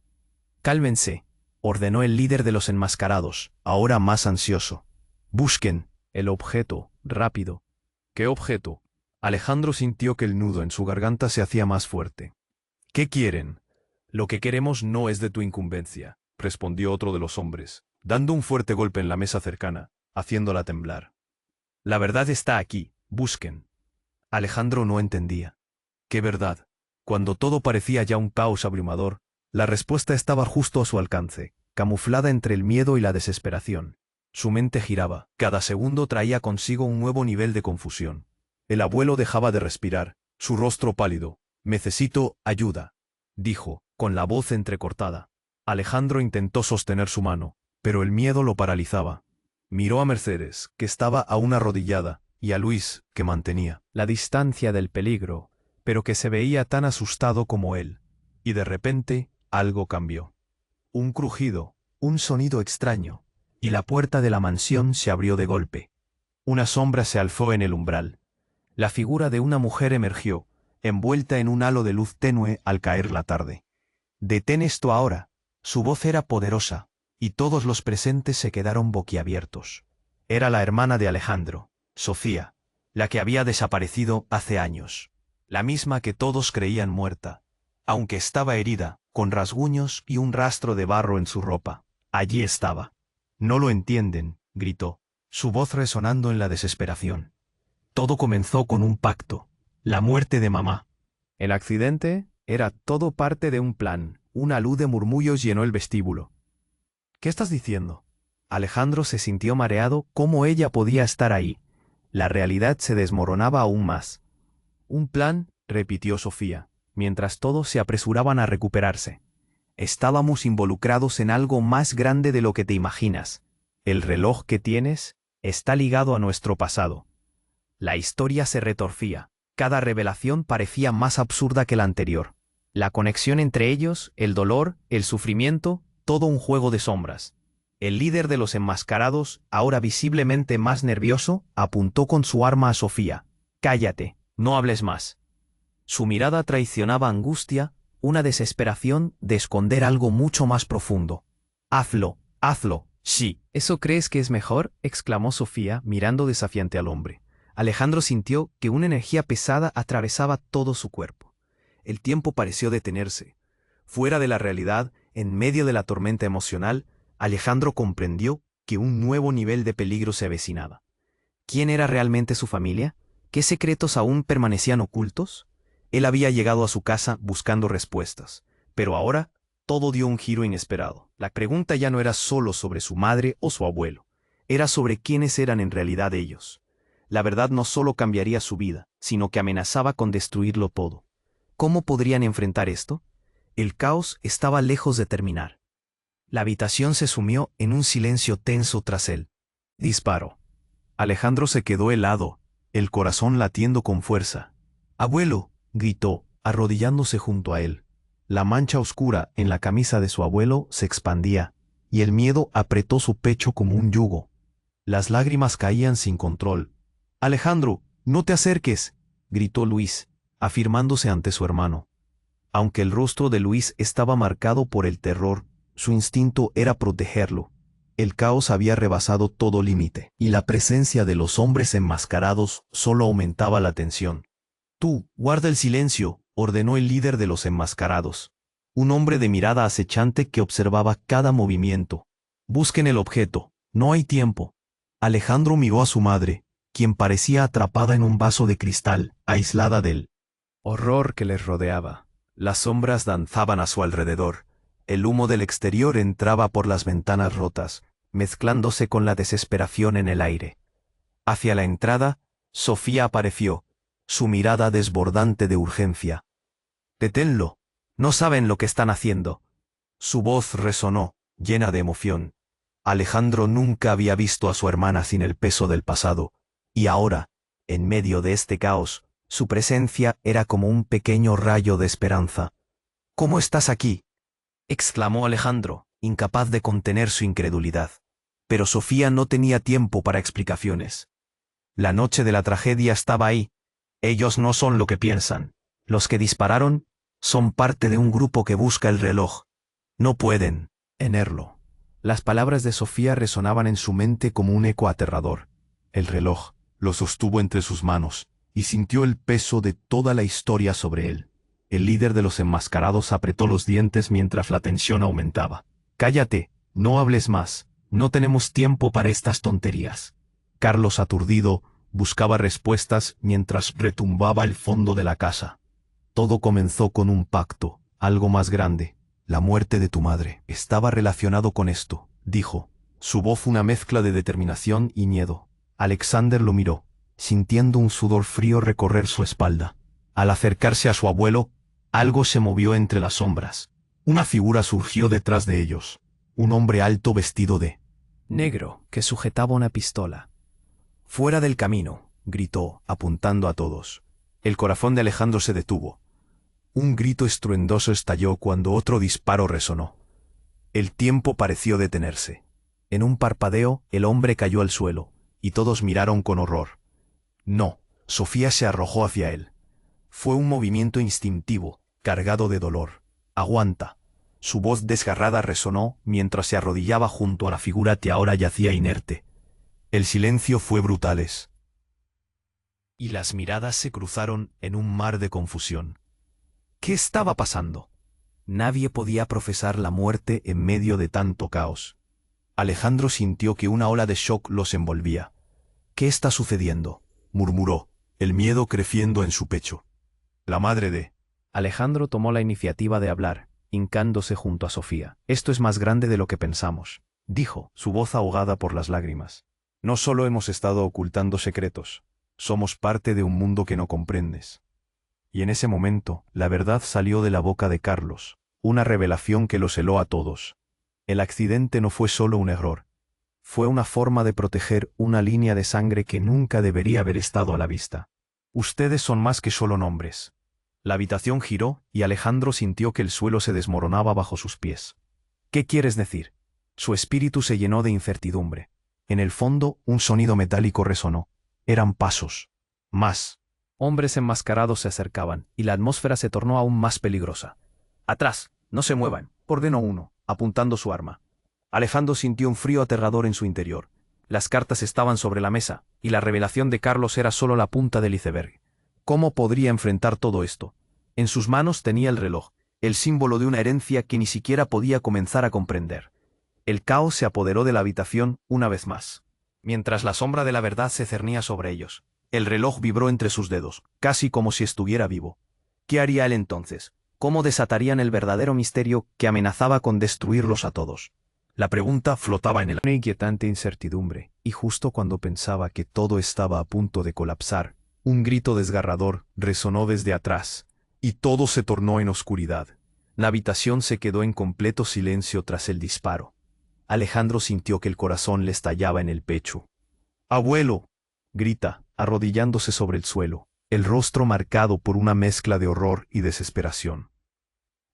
[SPEAKER 2] «Cálmense», ordenó el líder de los enmascarados, ahora más ansioso. «Busquen el objeto, rápido». «¿Qué objeto?». Alejandro sintió que el nudo en su garganta se hacía más fuerte. «¿Qué quieren?». Lo que queremos no es de tu incumbencia, respondió otro de los hombres, dando un fuerte golpe en la mesa cercana, haciéndola temblar. La verdad está aquí, busquen.
[SPEAKER 1] Alejandro no entendía.
[SPEAKER 2] ¿Qué verdad? Cuando todo parecía ya un caos abrumador, la respuesta estaba justo a su alcance, camuflada entre el miedo y la desesperación. Su mente giraba, cada segundo traía consigo un nuevo nivel de confusión. El abuelo dejaba de respirar, su rostro pálido. «Necesito ayuda», dijo, con la voz entrecortada. Alejandro intentó sostener su mano, pero el miedo lo paralizaba. Miró a Mercedes, que estaba aún arrodillada, y a Luis, que mantenía la distancia del peligro, pero que se veía tan asustado como él. Y de repente, algo cambió. Un crujido, un sonido extraño, y la puerta de la mansión se abrió de golpe. Una sombra se alzó en el umbral. La figura de una mujer emergió, envuelta en un halo de luz tenue al caer la tarde. «Detén esto ahora». Su voz era poderosa, y todos los presentes se quedaron boquiabiertos. Era la hermana de Alejandro, Sofía, la que había desaparecido hace años, la misma que todos creían muerta, aunque estaba herida, con rasguños y un rastro de barro en su ropa. Allí estaba. «No lo entienden», gritó, su voz resonando en la desesperación. «Todo comenzó con un pacto, la muerte de mamá». El accidente era todo parte de un plan. Una luz de murmullos llenó el vestíbulo. «¿Qué estás diciendo?» Alejandro se sintió mareado. ¿Cómo ella podía estar ahí? La realidad se desmoronaba aún más. «Un plan», repitió Sofía, mientras todos se apresuraban a recuperarse. «Estábamos involucrados en algo más grande de lo que te imaginas. El reloj que tienes está ligado a nuestro pasado». La historia se retorcía. Cada revelación parecía más absurda que la anterior. La conexión entre ellos, el dolor, el sufrimiento, todo un juego de sombras. El líder de los enmascarados, ahora visiblemente más nervioso, apuntó con su arma a Sofía. «Cállate, no hables más». Su mirada traicionaba angustia, una desesperación de esconder algo mucho más profundo. «Hazlo, hazlo, sí». «¿Eso crees que es mejor?», exclamó Sofía, mirando desafiante al hombre. Alejandro sintió que una energía pesada atravesaba todo su cuerpo. El tiempo pareció detenerse. Fuera de la realidad, en medio de la tormenta emocional, Alejandro comprendió que un nuevo nivel de peligro se avecinaba. ¿Quién era realmente su familia? ¿Qué secretos aún permanecían ocultos? Él había llegado a su casa buscando respuestas, pero ahora todo dio un giro inesperado. La pregunta ya no era solo sobre su madre o su abuelo, era sobre quiénes eran en realidad ellos. La verdad no solo cambiaría su vida, sino que amenazaba con destruirlo todo. ¿Cómo podrían enfrentar esto? El caos estaba lejos de terminar. La habitación se sumió en un silencio tenso tras él. Disparó. Alejandro se quedó helado, el corazón latiendo con fuerza. «Abuelo», gritó, arrodillándose junto a él. La mancha oscura en la camisa de su abuelo se expandía, y el miedo apretó su pecho como un yugo. Las lágrimas caían sin control. «Alejandro, no te acerques», gritó Luis, afirmándose ante su hermano. Aunque el rostro de Luis estaba marcado por el terror, su instinto era protegerlo. El caos había rebasado todo límite, y la presencia de los hombres enmascarados solo aumentaba la tensión. «Tú, guarda el silencio», ordenó el líder de los enmascarados. Un hombre de mirada acechante que observaba cada movimiento. «Busquen el objeto, no hay tiempo». Alejandro miró a su madre, quien parecía atrapada en un vaso de cristal, aislada del horror que les rodeaba. Las sombras danzaban a su alrededor. El humo del exterior entraba por las ventanas rotas, mezclándose con la desesperación en el aire. Hacia la entrada, Sofía apareció, su mirada desbordante de urgencia. «Deténlo, no saben lo que están haciendo». Su voz resonó, llena de emoción. Alejandro nunca había visto a su hermana sin el peso del pasado, y ahora, en medio de este caos, su presencia era como un pequeño rayo de esperanza. «¿Cómo estás aquí?», exclamó Alejandro, incapaz de contener su incredulidad. Pero Sofía no tenía tiempo para explicaciones. La noche de la tragedia estaba ahí. Ellos no son lo que piensan. Los que dispararon son parte de un grupo que busca el reloj. No pueden tenerlo. Las palabras de Sofía resonaban en su mente como un eco aterrador. El reloj lo sostuvo entre sus manos, y sintió el peso de toda la historia sobre él. El líder de los enmascarados apretó los dientes mientras la tensión aumentaba. «Cállate, no hables más, no tenemos tiempo para estas tonterías». Carlos, aturdido, buscaba respuestas mientras retumbaba el fondo de la casa. Todo comenzó con un pacto, algo más grande. La muerte de tu madre estaba relacionado con esto, dijo. Su voz una mezcla de determinación y miedo. Alexander lo miró, sintiendo un sudor frío recorrer su espalda. Al acercarse a su abuelo, algo se movió entre las sombras. Una figura surgió detrás de ellos. Un hombre alto vestido de negro, que sujetaba una pistola. «Fuera del camino», gritó, apuntando a todos. El corazón de Alejandro se detuvo. Un grito estruendoso estalló cuando otro disparo resonó. El tiempo pareció detenerse. En un parpadeo, el hombre cayó al suelo, y todos miraron con horror. No, Sofía se arrojó hacia él. Fue un movimiento instintivo, cargado de dolor. «Aguanta». Su voz desgarrada resonó mientras se arrodillaba junto a la figura que ahora yacía inerte. El silencio fue brutal. Y las miradas se cruzaron en un mar de confusión. ¿Qué estaba pasando? Nadie podía profesar la muerte en medio de tanto caos. Alejandro sintió que una ola de shock los envolvía. «¿Qué está sucediendo?», murmuró, el miedo creciendo en su pecho. «La madre de...». Alejandro tomó la iniciativa de hablar, hincándose junto a Sofía. «Esto es más grande de lo que pensamos», dijo, su voz ahogada por las lágrimas. «No solo hemos estado ocultando secretos, somos parte de un mundo que no comprendes». Y en ese momento, la verdad salió de la boca de Carlos, una revelación que los heló a todos. El accidente no fue solo un error. Fue una forma de proteger una línea de sangre que nunca debería haber estado a la vista. «Ustedes son más que solo nombres». La habitación giró y Alejandro sintió que el suelo se desmoronaba bajo sus pies. «¿Qué quieres decir?». Su espíritu se llenó de incertidumbre. En el fondo, un sonido metálico resonó. Eran pasos. Más. Hombres enmascarados se acercaban, y la atmósfera se tornó aún más peligrosa. «Atrás, no se muevan», ordenó uno, apuntando su arma. Alejandro sintió un frío aterrador en su interior. Las cartas estaban sobre la mesa, y la revelación de Carlos era solo la punta del iceberg. ¿Cómo podría enfrentar todo esto? En sus manos tenía el reloj, el símbolo de una herencia que ni siquiera podía comenzar a comprender. El caos se apoderó de la habitación una vez más. Mientras la sombra de la verdad se cernía sobre ellos, el reloj vibró entre sus dedos, casi como si estuviera vivo. ¿Qué haría él entonces? ¿Cómo desatarían el verdadero misterio que amenazaba con destruirlos a todos? La pregunta flotaba en una inquietante incertidumbre, y justo cuando pensaba que todo estaba a punto de colapsar, un grito desgarrador resonó desde atrás, y todo se tornó en oscuridad. La habitación se quedó en completo silencio tras el disparo. Alejandro sintió que el corazón le estallaba en el pecho. «¡Abuelo!», grita, arrodillándose sobre el suelo, el rostro marcado por una mezcla de horror y desesperación.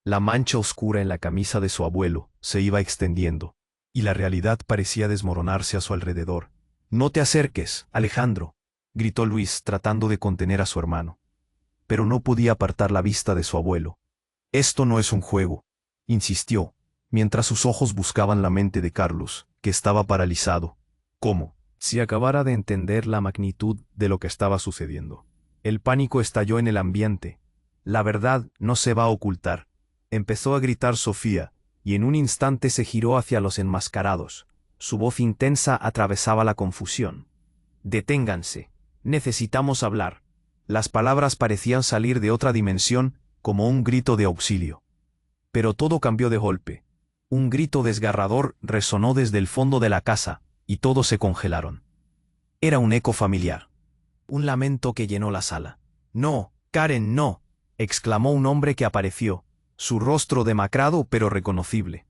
[SPEAKER 2] La mancha oscura en la camisa de su abuelo se iba extendiendo, y la realidad parecía desmoronarse a su alrededor. «No te acerques, Alejandro», gritó Luis tratando de contener a su hermano. Pero no podía apartar la vista de su abuelo. «Esto no es un juego», insistió, mientras sus ojos buscaban la mente de Carlos, que estaba paralizado. ¿Cómo? Si acabara de entender la magnitud de lo que estaba sucediendo. El pánico estalló en el ambiente. «La verdad no se va a ocultar», empezó a gritar Sofía, y en un instante se giró hacia los enmascarados. Su voz intensa atravesaba la confusión. «Deténganse. Necesitamos hablar». Las palabras parecían salir de otra dimensión, como un grito de auxilio. Pero todo cambió de golpe. Un grito desgarrador resonó desde el fondo de la casa, y todos se congelaron. Era un eco familiar. Un lamento que llenó la sala. «No, Karen, no», exclamó un hombre que apareció, su rostro demacrado pero reconocible.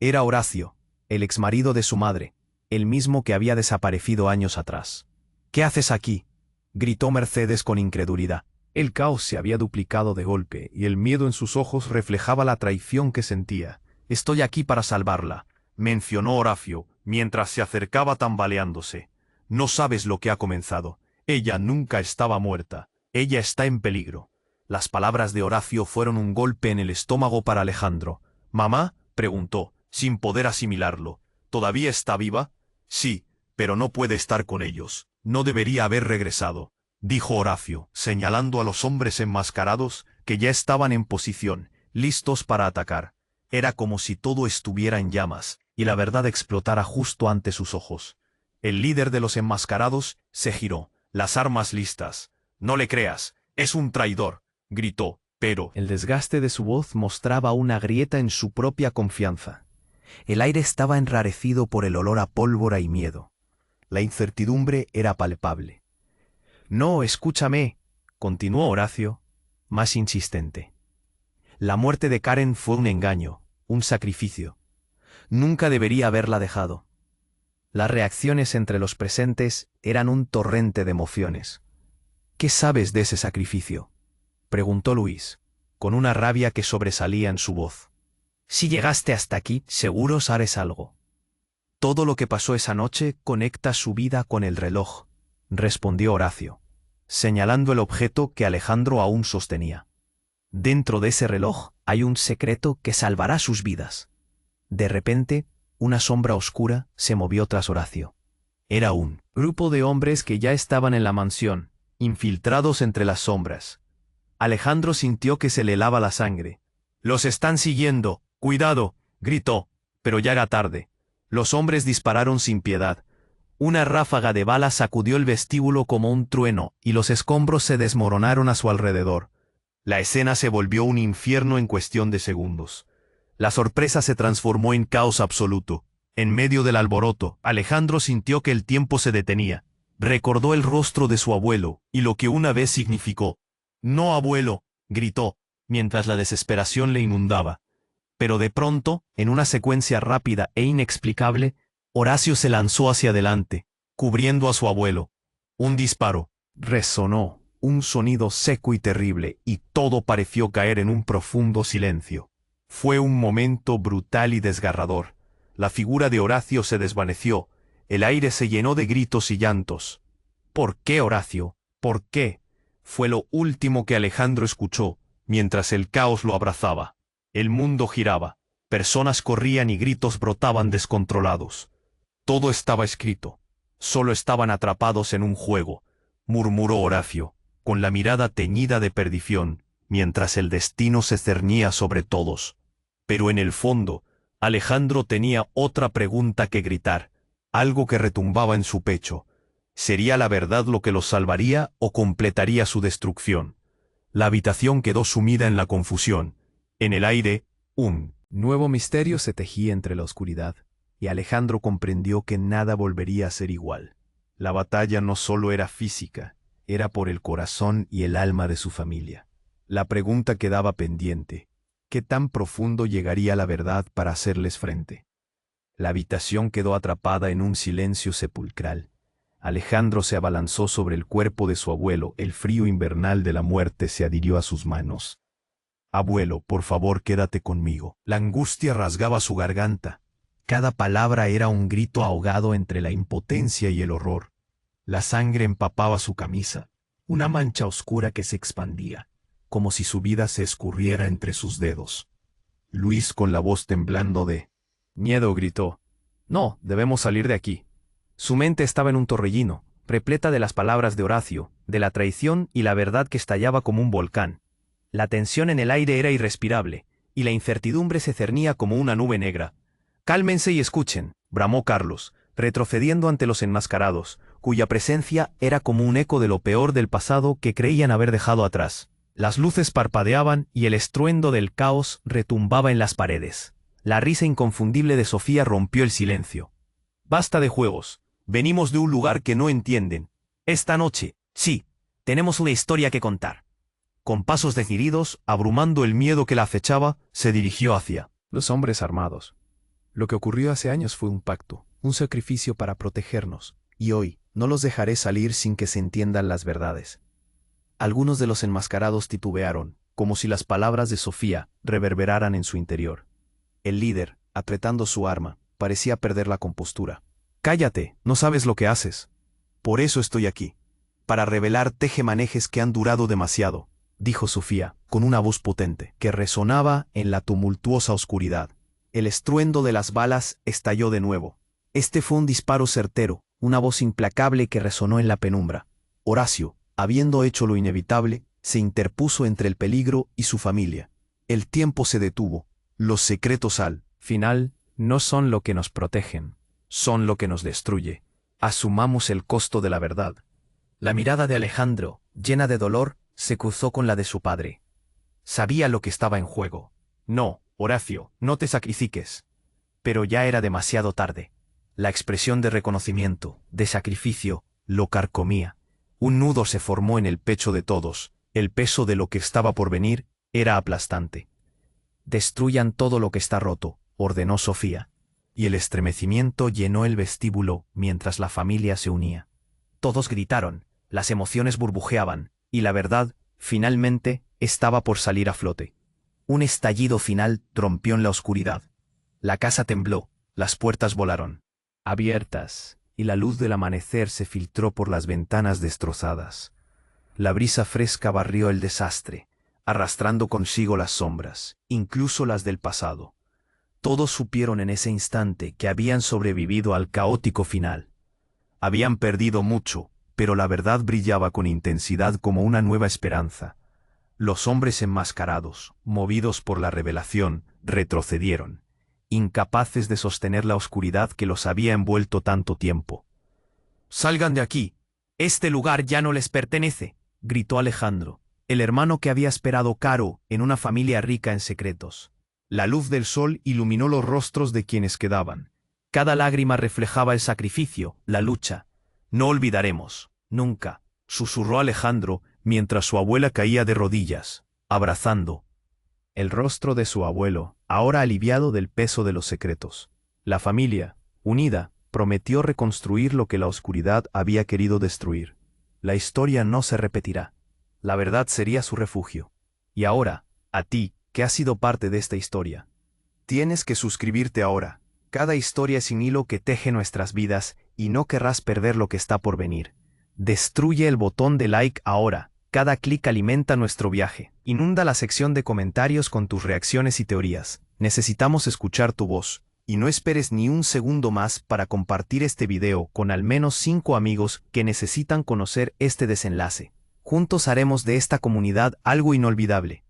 [SPEAKER 2] Era Horacio, el exmarido de su madre, el mismo que había desaparecido años atrás. «¿Qué haces aquí?», gritó Mercedes con incredulidad. El caos se había duplicado de golpe, y el miedo en sus ojos reflejaba la traición que sentía. «Estoy aquí para salvarla», mencionó Horacio, mientras se acercaba tambaleándose. «No sabes lo que ha comenzado. Ella nunca estaba muerta. Ella está en peligro». Las palabras de Horacio fueron un golpe en el estómago para Alejandro. «¿Mamá?», preguntó, sin poder asimilarlo. «¿Todavía está viva?». «Sí, pero no puede estar con ellos. No debería haber regresado», dijo Horacio, señalando a los hombres enmascarados
[SPEAKER 1] que ya estaban en posición, listos para atacar. Era como si todo estuviera en llamas, y la verdad explotara justo ante sus ojos. El líder de los enmascarados se giró, las armas listas. «No le creas, es un traidor», gritó, pero
[SPEAKER 2] el desgaste de su voz mostraba una grieta en su propia confianza. El aire estaba enrarecido por el olor a pólvora y miedo. La incertidumbre era palpable. «No, escúchame», continuó Horacio, más insistente. «La muerte de Karen fue un engaño, un sacrificio. Nunca debería haberla dejado». Las reacciones entre los presentes eran un torrente de emociones. «¿Qué sabes de ese sacrificio?», preguntó Luis, con una rabia que sobresalía en su voz. «Si llegaste hasta aquí, seguro sabes algo». «Todo lo que pasó esa noche conecta su vida con el reloj», respondió Horacio, señalando el objeto que Alejandro aún sostenía. «Dentro de ese reloj hay un secreto que salvará sus vidas». De repente, una sombra oscura se movió tras Horacio. Era un grupo de hombres que ya estaban en la mansión, infiltrados entre las sombras. Alejandro sintió que se le helaba la sangre. «Los están siguiendo, cuidado», gritó, pero ya era tarde. Los hombres dispararon sin piedad. Una ráfaga de balas sacudió el vestíbulo como un trueno, y los escombros se desmoronaron a su alrededor. La escena se volvió un infierno en cuestión de segundos. La sorpresa se transformó en caos absoluto. En medio del alboroto, Alejandro sintió que el tiempo se detenía. Recordó el rostro de su abuelo, y lo que una vez significó. «No, abuelo», gritó, mientras la desesperación le inundaba. Pero de pronto, en una secuencia rápida e inexplicable, Horacio se lanzó hacia adelante, cubriendo a su abuelo. Un disparo. Resonó, un sonido seco y terrible, y todo pareció caer en un profundo silencio. Fue un momento brutal y desgarrador. La figura de Horacio se desvaneció, el aire se llenó de gritos y llantos. «¿Por qué, Horacio? ¿Por qué?», fue lo último que Alejandro escuchó, mientras el caos lo abrazaba. El mundo giraba, personas corrían y gritos brotaban descontrolados. Todo estaba escrito, solo estaban atrapados en un juego, murmuró Horacio, con la mirada teñida de perdición, mientras el destino se cernía sobre todos. Pero en el fondo, Alejandro tenía otra pregunta que gritar, algo que retumbaba en su pecho. ¿Sería la verdad lo que los salvaría o completaría su destrucción? La habitación quedó sumida en la confusión. En el aire, un nuevo misterio se tejía entre la oscuridad, y Alejandro comprendió que nada volvería a ser igual. La batalla no solo era física, era por el corazón y el alma de su familia. La pregunta quedaba pendiente. ¿Qué tan profundo llegaría la verdad para hacerles frente? La habitación quedó atrapada en un silencio sepulcral. Alejandro se abalanzó sobre el cuerpo de su abuelo, el frío invernal de la muerte se adhirió a sus manos. «Abuelo, por favor, quédate conmigo». La angustia rasgaba su garganta. Cada palabra era un grito ahogado entre la impotencia y el horror. La sangre empapaba su camisa, una mancha oscura que se expandía, como si su vida se escurriera entre sus dedos. Luis, con la voz temblando de miedo, gritó: «No, debemos salir de aquí». Su mente estaba en un torbellino, repleta de las palabras de Horacio, de la traición y la verdad que estallaba como un volcán. La tensión en el aire era irrespirable, y la incertidumbre se cernía como una nube negra. «Cálmense y escuchen», bramó Carlos, retrocediendo ante los enmascarados, cuya presencia era como un eco de lo peor del pasado que creían haber dejado atrás. Las luces parpadeaban y el estruendo del caos retumbaba en las paredes. La risa inconfundible de Sofía rompió el silencio. «Basta de juegos. Venimos de un lugar que no entienden. Esta noche, sí, tenemos una historia que contar». Con pasos decididos, abrumando el miedo que la acechaba, se dirigió hacia los hombres armados. Lo que ocurrió hace años fue un pacto, un sacrificio para protegernos, y hoy no los dejaré salir sin que se entiendan las verdades. Algunos de los enmascarados titubearon, como si las palabras de Sofía reverberaran en su interior. El líder, apretando su arma, parecía perder la compostura. «Cállate, no sabes lo que haces». «Por eso estoy aquí, para revelar tejemanejes que han durado demasiado», dijo Sofía, con una voz potente, que resonaba en la tumultuosa oscuridad. El estruendo de las balas estalló de nuevo. Este fue un disparo certero, una voz implacable que resonó en la penumbra. Horacio, habiendo hecho lo inevitable,
[SPEAKER 1] Se interpuso entre el peligro y su familia. El tiempo se detuvo. Los secretos al
[SPEAKER 2] final no son lo que nos protegen, son lo que nos destruye. Asumamos el costo de la verdad. La mirada de Alejandro, llena de dolor, se cruzó con la de su padre. Sabía lo que estaba en juego. No, Horacio, no te sacrifiques. Pero ya era demasiado tarde. La expresión de reconocimiento, de sacrificio, lo carcomía. Un nudo se formó en el pecho de todos. El peso de lo que estaba por venir era aplastante. Destruyan todo lo que está roto, ordenó Sofía. Y el estremecimiento llenó el vestíbulo mientras la familia se unía. Todos gritaron, las emociones burbujeaban, y la verdad, finalmente, estaba por salir a flote. Un estallido final rompió en la oscuridad. La casa tembló, las puertas volaron abiertas, y la luz del amanecer se filtró por las ventanas destrozadas. La brisa fresca barrió el desastre, arrastrando consigo las sombras, incluso las del pasado. Todos supieron en ese instante que habían sobrevivido al caótico final. Habían perdido mucho, pero la verdad brillaba con intensidad como una nueva esperanza. Los hombres enmascarados, movidos por la revelación, retrocedieron, incapaces de sostener la oscuridad que los había envuelto tanto tiempo. «¡Salgan de aquí! Este lugar ya no les pertenece», gritó Alejandro, el hermano que había esperado Caro en una familia rica en secretos. La luz del sol iluminó los rostros de quienes quedaban. Cada lágrima reflejaba el sacrificio, la lucha. «No olvidaremos, nunca», susurró Alejandro mientras su abuela caía de rodillas, abrazando el rostro de su abuelo, ahora aliviado del peso de los secretos. La familia, unida, prometió reconstruir lo que la oscuridad había querido destruir. La historia no se repetirá. La verdad sería su refugio. Y ahora, a ti, que has sido parte de esta historia, tienes que suscribirte ahora. Cada historia es un hilo que teje nuestras vidas y no querrás perder lo que está por venir. Destruye el botón de like ahora. Cada clic alimenta nuestro viaje. Inunda la sección de comentarios con tus reacciones y teorías. Necesitamos escuchar tu voz. Y no esperes ni un segundo más para compartir este video con al menos 5 amigos que necesitan conocer este desenlace. Juntos haremos de esta comunidad algo inolvidable.